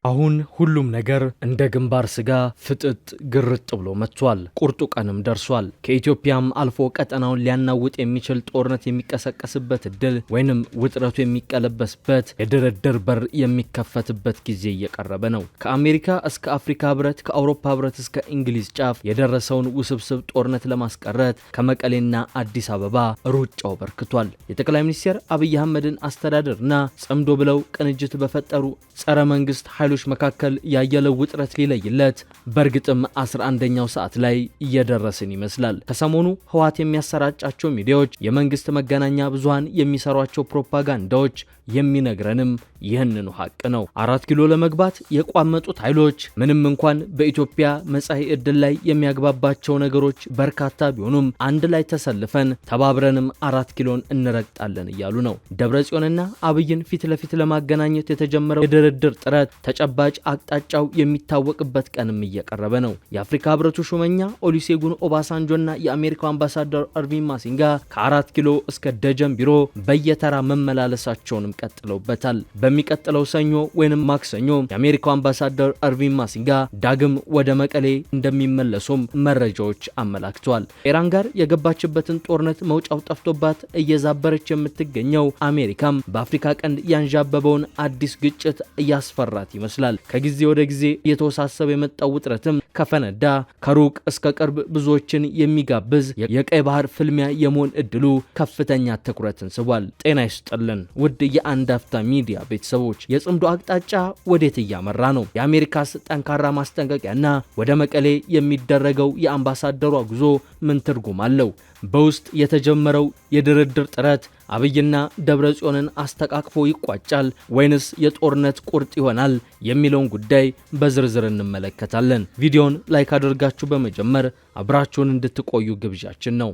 አሁን ሁሉም ነገር እንደ ግንባር ስጋ ፍጥጥ ግርጥ ብሎ መጥቷል። ቁርጡ ቀንም ደርሷል። ከኢትዮጵያም አልፎ ቀጠናውን ሊያናውጥ የሚችል ጦርነት የሚቀሰቀስበት እድል ወይንም ውጥረቱ የሚቀለበስበት የድርድር በር የሚከፈትበት ጊዜ እየቀረበ ነው። ከአሜሪካ እስከ አፍሪካ ህብረት፣ ከአውሮፓ ህብረት እስከ እንግሊዝ ጫፍ የደረሰውን ውስብስብ ጦርነት ለማስቀረት ከመቀሌና አዲስ አበባ ሩጫው በርክቷል። የጠቅላይ ሚኒስትር አብይ አህመድን አስተዳደርና ጽምዶ ብለው ቅንጅት በፈጠሩ ጸረ መንግስት ኃይሎች መካከል ያየለው ውጥረት ሊለይለት በእርግጥም 11ኛው ሰዓት ላይ እየደረስን ይመስላል። ከሰሞኑ ህወሓት የሚያሰራጫቸው ሚዲያዎች፣ የመንግስት መገናኛ ብዙሃን የሚሰሯቸው ፕሮፓጋንዳዎች የሚነግረንም ይህንኑ ሀቅ ነው። 4 ኪሎ ለመግባት የቋመጡት ኃይሎች ምንም እንኳን በኢትዮጵያ መጻኢ ዕድል ላይ የሚያግባባቸው ነገሮች በርካታ ቢሆኑም አንድ ላይ ተሰልፈን ተባብረንም 4 ኪሎን እንረግጣለን እያሉ ነው። ደብረጽዮንና አብይን ፊት ለፊት ለማገናኘት የተጀመረው የድርድር ጥረት ተጨባጭ አቅጣጫው የሚታወቅበት ቀንም እየቀረበ ነው። የአፍሪካ ህብረቱ ሹመኛ ኦሉሴጉን ኦባሳንጆና የአሜሪካው አምባሳደር አርቪን ማሲንጋ ከ4 ኪሎ እስከ ደጀን ቢሮ በየተራ መመላለሳቸውንም ቀጥለውበታል። በሚቀጥለው ሰኞ ወይንም ማክሰኞ የአሜሪካው አምባሳደር አርቪን ማሲንጋ ዳግም ወደ መቀሌ እንደሚመለሱም መረጃዎች አመላክተዋል። ኢራን ጋር የገባችበትን ጦርነት መውጫው ጠፍቶባት እየዛበረች የምትገኘው አሜሪካም በአፍሪካ ቀንድ ያንዣበበውን አዲስ ግጭት እያስፈራት ይመስላል። ከጊዜ ወደ ጊዜ እየተወሳሰበ የመጣው ውጥረትም ከፈነዳ ከሩቅ እስከ ቅርብ ብዙዎችን የሚጋብዝ የቀይ ባህር ፍልሚያ የመሆን እድሉ ከፍተኛ ትኩረትን ስቧል። ጤና ይስጥልን ውድ የአንድ አፍታ ሚዲያ ቤተሰቦች፣ የጽምዶ አቅጣጫ ወዴት እያመራ ነው? የአሜሪካስ ጠንካራ ማስጠንቀቂያና ወደ መቀሌ የሚደረገው የአምባሳደሯ ጉዞ ምን ትርጉም አለው? በውስጥ የተጀመረው የድርድር ጥረት አብይና ደብረጽዮንን አስተቃቅፎ ይቋጫል ወይንስ የጦርነት ቁርጥ ይሆናል የሚለውን ጉዳይ በዝርዝር እንመለከታለን። ቪዲዮን ላይክ አድርጋችሁ በመጀመር አብራችሁን እንድትቆዩ ግብዣችን ነው።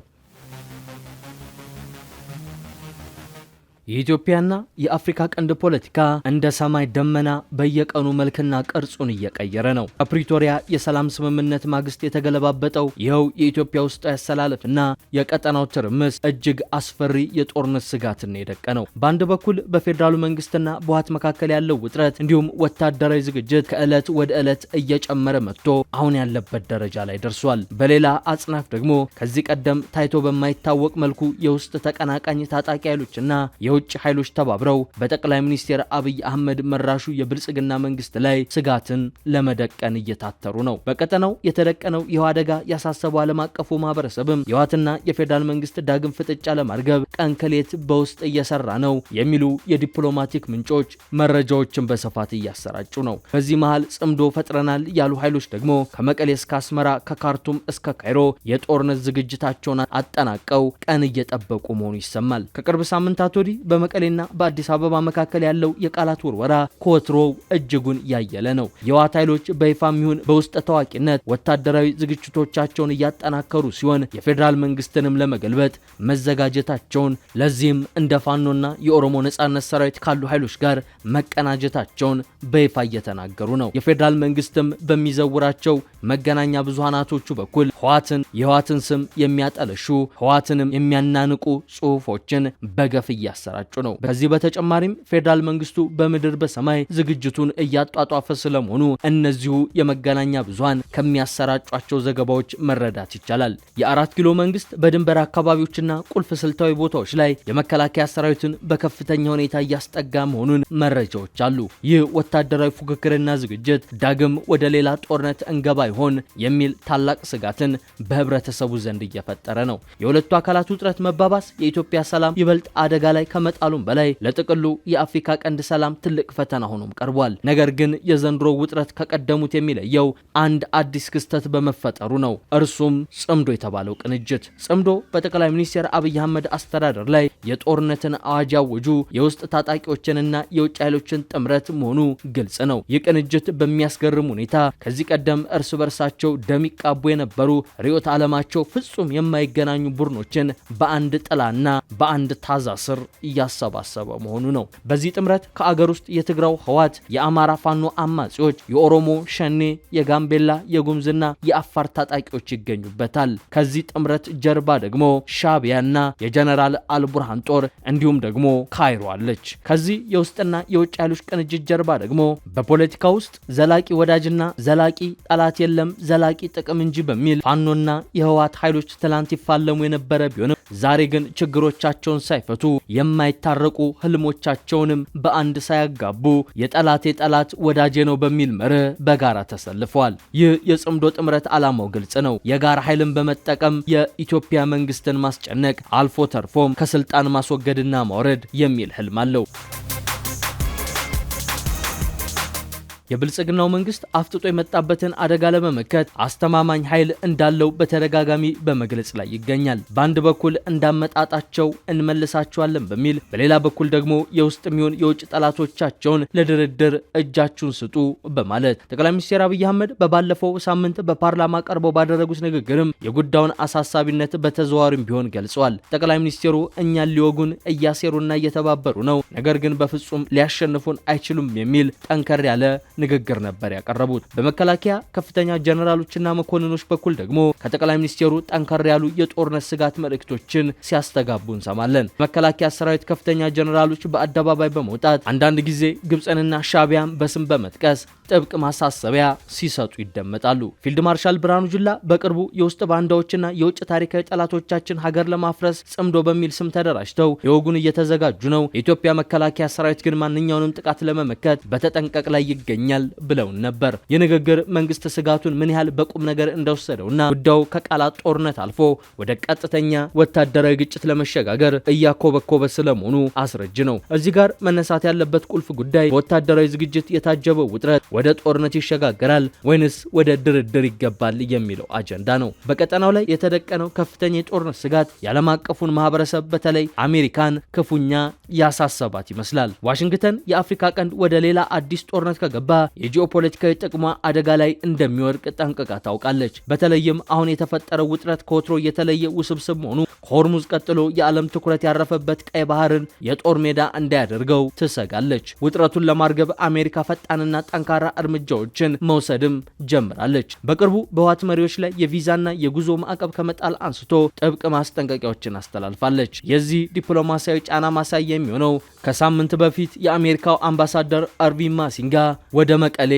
የኢትዮጵያና የአፍሪካ ቀንድ ፖለቲካ እንደ ሰማይ ደመና በየቀኑ መልክና ቅርጹን እየቀየረ ነው። ከፕሪቶሪያ የሰላም ስምምነት ማግስት የተገለባበጠው ይኸው የኢትዮጵያ ውስጣዊ አሰላለፍና የቀጠናው ትርምስ እጅግ አስፈሪ የጦርነት ስጋትን የደቀነው። በአንድ በኩል በፌዴራሉ መንግስትና በህወሓት መካከል ያለው ውጥረት እንዲሁም ወታደራዊ ዝግጅት ከዕለት ወደ ዕለት እየጨመረ መጥቶ አሁን ያለበት ደረጃ ላይ ደርሷል። በሌላ አጽናፍ ደግሞ ከዚህ ቀደም ታይቶ በማይታወቅ መልኩ የውስጥ ተቀናቃኝ ታጣቂ ኃይሎችና የውጭ ኃይሎች ተባብረው በጠቅላይ ሚኒስትር አብይ አህመድ መራሹ የብልጽግና መንግስት ላይ ስጋትን ለመደቀን እየታተሩ ነው። በቀጠናው የተደቀነው ይህ አደጋ ያሳሰበው ዓለም አቀፉ ማህበረሰብም የህወሓትና የፌዴራል መንግስት ዳግም ፍጥጫ ለማርገብ ቀን ከሌት በውስጥ እየሰራ ነው የሚሉ የዲፕሎማቲክ ምንጮች መረጃዎችን በስፋት እያሰራጩ ነው። በዚህ መሃል ጽምዶ ፈጥረናል ያሉ ኃይሎች ደግሞ ከመቀሌ እስከ አስመራ፣ ከካርቱም እስከ ካይሮ የጦርነት ዝግጅታቸውን አጠናቀው ቀን እየጠበቁ መሆኑ ይሰማል። ከቅርብ ሳምንታት ወዲህ በመቀሌና በአዲስ አበባ መካከል ያለው የቃላት ውርወራ ከወትሮው እጅጉን ያየለ ነው። የህወሓት ኃይሎች በይፋም ይሁን በውስጥ ታዋቂነት ወታደራዊ ዝግጅቶቻቸውን እያጠናከሩ ሲሆን የፌዴራል መንግስትንም ለመገልበጥ መዘጋጀታቸውን፣ ለዚህም እንደ ፋኖና የኦሮሞ ነጻነት ሰራዊት ካሉ ኃይሎች ጋር መቀናጀታቸውን በይፋ እየተናገሩ ነው። የፌዴራል መንግስትም በሚዘውራቸው መገናኛ ብዙሃናቶቹ በኩል የህወሓትን ስም የሚያጠለሹ ህወሓትንም የሚያናንቁ ጽሁፎችን በገፍ እያሰራጩ ነው። ከዚህ በተጨማሪም ፌዴራል መንግስቱ በምድር በሰማይ ዝግጅቱን እያጧጧፈ ስለመሆኑ እነዚሁ የመገናኛ ብዙሃን ከሚያሰራጯቸው ዘገባዎች መረዳት ይቻላል። የ4 ኪሎ መንግስት በድንበር አካባቢዎችና ቁልፍ ስልታዊ ቦታዎች ላይ የመከላከያ ሰራዊትን በከፍተኛ ሁኔታ እያስጠጋ መሆኑን መረጃዎች አሉ። ይህ ወታደራዊ ፉክክርና ዝግጅት ዳግም ወደ ሌላ ጦርነት እንገባ ይሆን የሚል ታላቅ ስጋትን በህብረተሰቡ ዘንድ እየፈጠረ ነው። የሁለቱ አካላት ውጥረት መባባስ የኢትዮጵያ ሰላም ይበልጥ አደጋ ላይ ከመጣሉም በላይ ለጥቅሉ የአፍሪካ ቀንድ ሰላም ትልቅ ፈተና ሆኖም ቀርቧል። ነገር ግን የዘንድሮ ውጥረት ከቀደሙት የሚለየው አንድ አዲስ ክስተት በመፈጠሩ ነው። እርሱም ጽምዶ የተባለው ቅንጅት። ጽምዶ በጠቅላይ ሚኒስትር አብይ አህመድ አስተዳደር ላይ የጦርነትን አዋጅ ያወጁ የውስጥ ታጣቂዎችንና የውጭ ኃይሎችን ጥምረት መሆኑ ግልጽ ነው። ይህ ቅንጅት በሚያስገርም ሁኔታ ከዚህ ቀደም እርስ በርሳቸው ደም ይቃቡ የነበሩ ርዕዮተ ዓለማቸው ፍጹም የማይገናኙ ቡድኖችን በአንድ ጥላና በአንድ ታዛ ስር እያሰባሰበ መሆኑ ነው። በዚህ ጥምረት ከአገር ውስጥ የትግራው ህወሓት፣ የአማራ ፋኖ አማጺዎች፣ የኦሮሞ ሸኔ፣ የጋምቤላ የጉምዝና የአፋር ታጣቂዎች ይገኙበታል። ከዚህ ጥምረት ጀርባ ደግሞ ሻዕቢያና የጀነራል አልቡርሃን ጦር እንዲሁም ደግሞ ካይሮ አለች። ከዚህ የውስጥና የውጭ ኃይሎች ቅንጅት ጀርባ ደግሞ በፖለቲካ ውስጥ ዘላቂ ወዳጅና ዘላቂ ጠላት የለም ዘላቂ ጥቅም እንጂ በሚል ፋኖና የህወሓት ኃይሎች ትላንት ይፋለሙ የነበረ ቢሆንም ዛሬ ግን ችግሮቻቸውን ሳይፈቱ የማይታረቁ ህልሞቻቸውንም በአንድ ሳያጋቡ የጠላቴ ጠላት ወዳጄ ነው በሚል መርህ በጋራ ተሰልፈዋል። ይህ የጽምዶ ጥምረት ዓላማው ግልጽ ነው። የጋራ ኃይልን በመጠቀም የኢትዮጵያ መንግስትን ማስጨነቅ አልፎ ተርፎም ከስልጣን ማስወገድና ማውረድ የሚል ህልም አለው። የብልጽግናው መንግስት አፍጥጦ የመጣበትን አደጋ ለመመከት አስተማማኝ ኃይል እንዳለው በተደጋጋሚ በመግለጽ ላይ ይገኛል። በአንድ በኩል እንዳመጣጣቸው እንመልሳቸዋለን በሚል በሌላ በኩል ደግሞ የውስጥ የሚሆን የውጭ ጠላቶቻቸውን ለድርድር እጃችሁን ስጡ በማለት ጠቅላይ ሚኒስትር አብይ አህመድ በባለፈው ሳምንት በፓርላማ ቀርበው ባደረጉት ንግግርም የጉዳዩን አሳሳቢነት በተዘዋዋሪም ቢሆን ገልጸዋል። ጠቅላይ ሚኒስትሩ እኛን ሊወጉን እያሴሩና እየተባበሩ ነው፣ ነገር ግን በፍጹም ሊያሸንፉን አይችሉም የሚል ጠንከር ያለ ንግግር ነበር ያቀረቡት። በመከላከያ ከፍተኛ ጀነራሎችና መኮንኖች በኩል ደግሞ ከጠቅላይ ሚኒስትሩ ጠንከር ያሉ የጦርነት ስጋት መልእክቶችን ሲያስተጋቡ እንሰማለን። መከላከያ ሰራዊት ከፍተኛ ጀነራሎች በአደባባይ በመውጣት አንዳንድ ጊዜ ግብፅንና ሻዕቢያን በስም በመጥቀስ ጥብቅ ማሳሰቢያ ሲሰጡ ይደመጣሉ። ፊልድ ማርሻል ብርሃኑ ጁላ በቅርቡ የውስጥ ባንዳዎችና የውጭ ታሪካዊ ጠላቶቻችን ሀገር ለማፍረስ ጽምዶ በሚል ስም ተደራጅተው የወጉን እየተዘጋጁ ነው፣ የኢትዮጵያ መከላከያ ሰራዊት ግን ማንኛውንም ጥቃት ለመመከት በተጠንቀቅ ላይ ይገኛል ብለውን ነበር። የንግግር መንግስት ስጋቱን ምን ያህል በቁም ነገር እንደወሰደውና ጉዳዩ ከቃላት ጦርነት አልፎ ወደ ቀጥተኛ ወታደራዊ ግጭት ለመሸጋገር እያኮበኮበ ስለመሆኑ አስረጅ ነው። እዚህ ጋር መነሳት ያለበት ቁልፍ ጉዳይ በወታደራዊ ዝግጅት የታጀበው ውጥረት ወደ ጦርነት ይሸጋገራል ወይንስ ወደ ድርድር ይገባል የሚለው አጀንዳ ነው። በቀጠናው ላይ የተደቀነው ከፍተኛ የጦርነት ስጋት የዓለም አቀፉን ማህበረሰብ በተለይ አሜሪካን ክፉኛ ያሳሰባት ይመስላል። ዋሽንግተን የአፍሪካ ቀንድ ወደ ሌላ አዲስ ጦርነት ከገባ የጂኦፖለቲካዊ ጥቅሟ አደጋ ላይ እንደሚወድቅ ጠንቅቃ ታውቃለች። በተለይም አሁን የተፈጠረው ውጥረት ከወትሮ የተለየ ውስብስብ መሆኑ ከሆርሙዝ ቀጥሎ የዓለም ትኩረት ያረፈበት ቀይ ባህርን የጦር ሜዳ እንዳያደርገው ትሰጋለች። ውጥረቱን ለማርገብ አሜሪካ ፈጣንና ጠንካራ እርምጃዎችን መውሰድም ጀምራለች። በቅርቡ በህወሓት መሪዎች ላይ የቪዛና የጉዞ ማዕቀብ ከመጣል አንስቶ ጥብቅ ማስጠንቀቂያዎችን አስተላልፋለች። የዚህ ዲፕሎማሲያዊ ጫና ማሳያ የሚሆነው ከሳምንት በፊት የአሜሪካው አምባሳደር አርቪን ማሲንጋ ወደ መቀሌ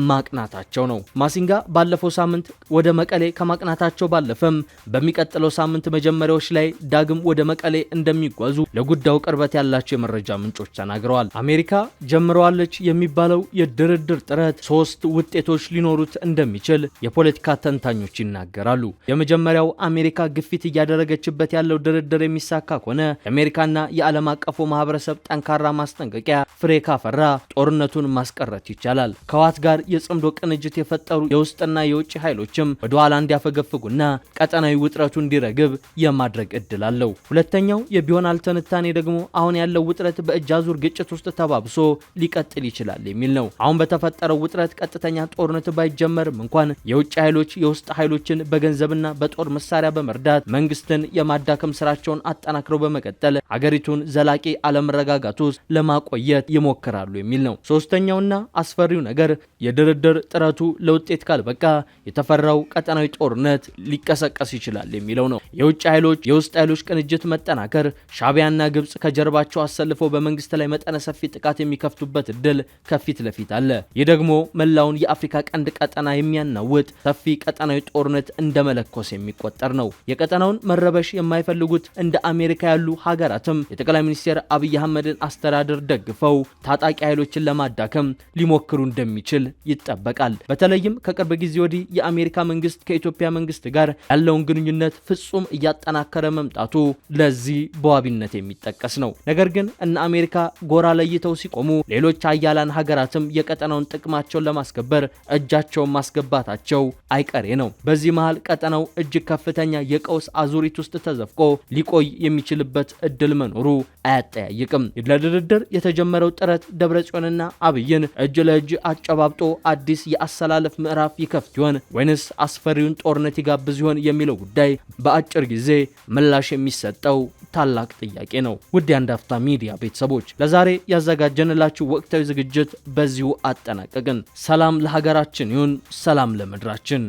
ማቅናታቸው ነው። ማሲንጋ ባለፈው ሳምንት ወደ መቀሌ ከማቅናታቸው ባለፈም በሚቀጥለው ሳምንት መጀመሪያዎች ላይ ዳግም ወደ መቀሌ እንደሚጓዙ ለጉዳዩ ቅርበት ያላቸው የመረጃ ምንጮች ተናግረዋል። አሜሪካ ጀምረዋለች የሚባለው የድርድር ጥረት 3 ውጤቶች ሊኖሩት እንደሚችል የፖለቲካ ተንታኞች ይናገራሉ። የመጀመሪያው አሜሪካ ግፊት እያደረገችበት ያለው ድርድር የሚሳካ ከሆነ የአሜሪካና የዓለም አቀፉ ማህበረሰብ ጠንካራ ማስጠንቀቂያ ፍሬ ካፈራ ጦርነቱን ማስቀረት ይቻላል። ከህወሓት ጋር የጽምዶ ቅንጅት የፈጠሩ የውስጥና የውጭ ኃይሎችም ወደ ኋላ እንዲያፈገፍጉና ቀጠናዊ ውጥረቱ እንዲረግብ የማድረግ እድል አለው። ሁለተኛው የቢሆናል ትንታኔ ደግሞ አሁን ያለው ውጥረት በእጅ አዙር ግጭት ውስጥ ተባብሶ ሊቀጥል ይችላል የሚል ነው። አሁን በተፈጠረው ውጥረት ቀጥተኛ ጦርነት ባይጀመርም እንኳን የውጭ ኃይሎች የውስጥ ኃይሎችን በገንዘብና በጦር መሳሪያ በመርዳት መንግስትን የማዳከም ስራቸውን አጠናክረው በመቀጠል አገሪቱን ዘላቂ አለመረጋጋት ውስጥ ለማቆየት ይሞክራሉ የሚል ነው። ሶስተኛውና አስፈሪው ነገር የድርድር ጥረቱ ለውጤት ካልበቃ የተፈራው ቀጠናዊ ጦርነት ሊቀሰቀስ ይችላል የሚለው ነው። የውጭ ኃይሎች የውስጥ ኃይሎች ቅንጅት መጠናከር ሻዕቢያና ግብጽ ከጀርባቸው አሰልፈው በመንግስት ላይ መጠነ ሰፊ ጥቃት የሚከፍቱበት እድል ከፊት ለፊት አለ። ይህ ደግሞ መላውን የአፍሪካ ቀንድ ቀጠና የሚያናውጥ ሰፊ ቀጠናዊ ጦርነት እንደመለኮስ የሚቆጠር ነው። የቀጠናውን መረበሽ የማይፈልጉት እንደ አሜሪካ ያሉ ሀገራትም የጠቅላይ ሚኒስትር አብይ አህመድን አስተዳደር ደግፈው ታጣቂ ኃይሎችን ለማዳከም ሊሞክሩ እንደሚችል ይጠበቃል። በተለይም ከቅርብ ጊዜ ወዲህ የአሜሪካ መንግስት ከኢትዮጵያ መንግስት ጋር ያለውን ግንኙነት ፍጹም እያጠናከረ መምጣቱ ለዚህ በዋቢነት የሚጠቀስ ነው። ነገር ግን እነ አሜሪካ ጎራ ለይተው ሲቆሙ ሌሎች ሀያላን ሀገራትም የቀጠናውን ጥቅማቸውን ለማስከበር እጃቸውን ማስገባታቸው አይቀሬ ነው። በዚህ መሃል ቀጠናው እጅግ ከፍተኛ የቀውስ አዙሪት ውስጥ ተዘፍቆ ሊቆይ የሚችልበት እድል መኖሩ አያጠያይቅም። ለድርድር የተጀመረው ጥረት ደብረጽዮንና አብይን እጅ ለእጅ አጨባብጦ አዲስ የአሰላለፍ ምዕራፍ ይከፍት ይሆን ወይንስ አስፈሪውን ጦርነት ይጋብዝ ይሆን የሚለው ጉዳይ በአጭር ጊዜ ምላሽ የሚሰጠው ታላቅ ጥያቄ ነው። ውድ የአንድ አፍታ ሚዲያ ቤተሰቦች ለዛሬ ያዘጋጀንላችሁ ወቅታዊ ዝግጅት በዚሁ አጠናቀቅን። ሰላም ለሀገራችን ይሁን፣ ሰላም ለምድራችን።